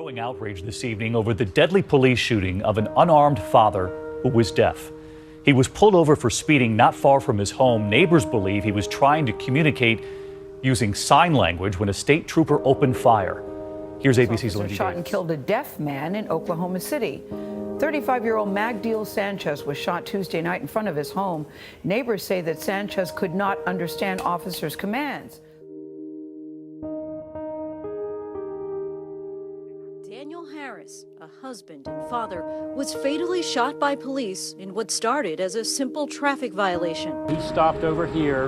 Growing outrage this evening over the deadly police shooting of an unarmed father who was deaf. He was pulled over for speeding not far from his home. Neighbors believe he was trying to communicate using sign language when a state trooper opened fire. Here's ABC's Lindsay shot Davis. And killed a deaf man in Oklahoma City. 35-year-old Magdiel Sanchez was shot Tuesday night in front of his home. Neighbors say that Sanchez could not understand officers' commands. Daniel Harris, a husband and father, was fatally shot by police in what started as a simple traffic violation. He stopped over here,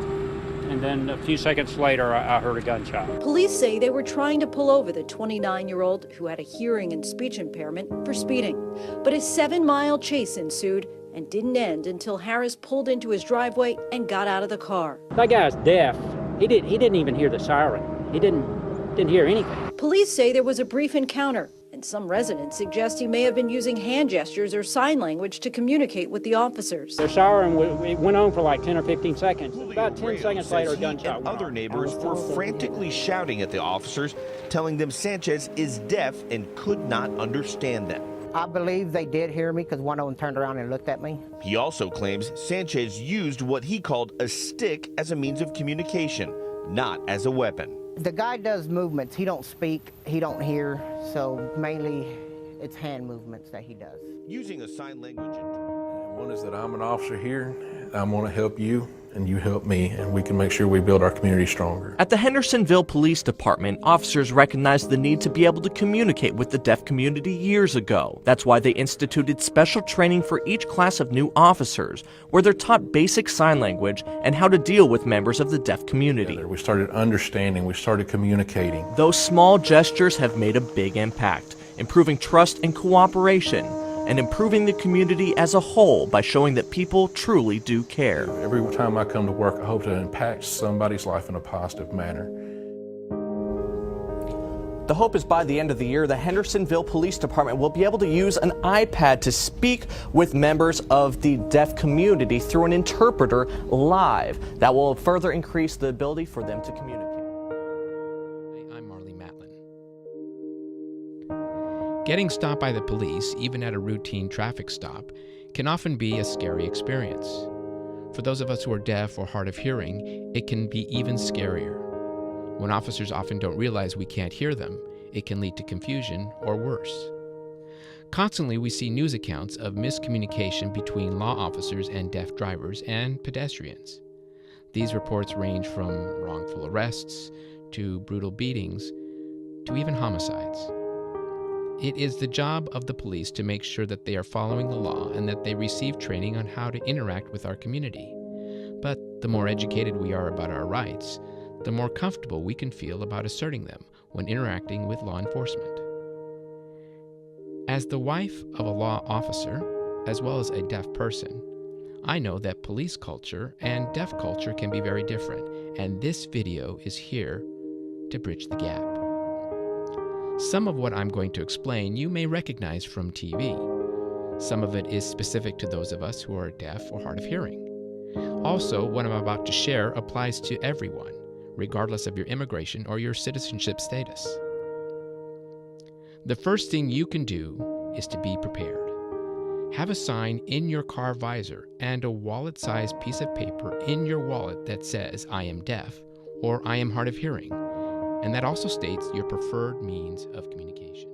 and then a few seconds later, I heard a gunshot. Police say they were trying to pull over the 29-year-old who had a hearing and speech impairment for speeding. But a 7-mile chase ensued and didn't end until Harris pulled into his driveway and got out of the car. That guy's deaf. He didn't even hear the siren. He didn't hear anything. Police say there was a brief encounter, and some residents suggest he may have been using hand gestures or sign language to communicate with the officers. The siren it went on for like 10 or 15 seconds. About 10 seconds later, a gunshot and went other off. neighbors were frantically shouting at the officers, telling them Sanchez is deaf and could not understand them. I believe they did hear me because one of them turned around and looked at me. He also claims Sanchez used what he called a stick as a means of communication, not as a weapon. The guy does movements. He don't speak, he don't hear, so mainly it's hand movements that he does. Using a sign language. One is that I'm an officer here. I want to help you, and you help me, and we can make sure we build our community stronger. At the Hendersonville Police Department, officers recognized the need to be able to communicate with the deaf community years ago. That's why they instituted special training for each class of new officers, where they're taught basic sign language and how to deal with members of the deaf community. We started understanding, we started communicating. Those small gestures have made a big impact, improving trust and cooperation, and improving the community as a whole by showing that people truly do care. Every time I come to work, I hope to impact somebody's life in a positive manner. The hope is by the end of the year, the Hendersonville Police Department will be able to use an iPad to speak with members of the deaf community through an interpreter live. That will further increase the ability for them to communicate. I'm Marley Matlin. Getting stopped by the police, even at a routine traffic stop, can often be a scary experience. For those of us who are deaf or hard of hearing, it can be even scarier. When officers often don't realize we can't hear them, it can lead to confusion or worse. Constantly, we see news accounts of miscommunication between law officers and deaf drivers and pedestrians. These reports range from wrongful arrests to brutal beatings to even homicides. It is the job of the police to make sure that they are following the law and that they receive training on how to interact with our community. But the more educated we are about our rights, the more comfortable we can feel about asserting them when interacting with law enforcement. As the wife of a law officer, as well as a deaf person, I know that police culture and deaf culture can be very different, and this video is here to bridge the gap. Some of what I'm going to explain you may recognize from TV. Some of it is specific to those of us who are deaf or hard of hearing. Also, what I'm about to share applies to everyone, regardless of your immigration or your citizenship status. The first thing you can do is to be prepared. Have a sign in your car visor and a wallet-sized piece of paper in your wallet that says, "I am deaf" or "I am hard of hearing," and that also states your preferred means of communication.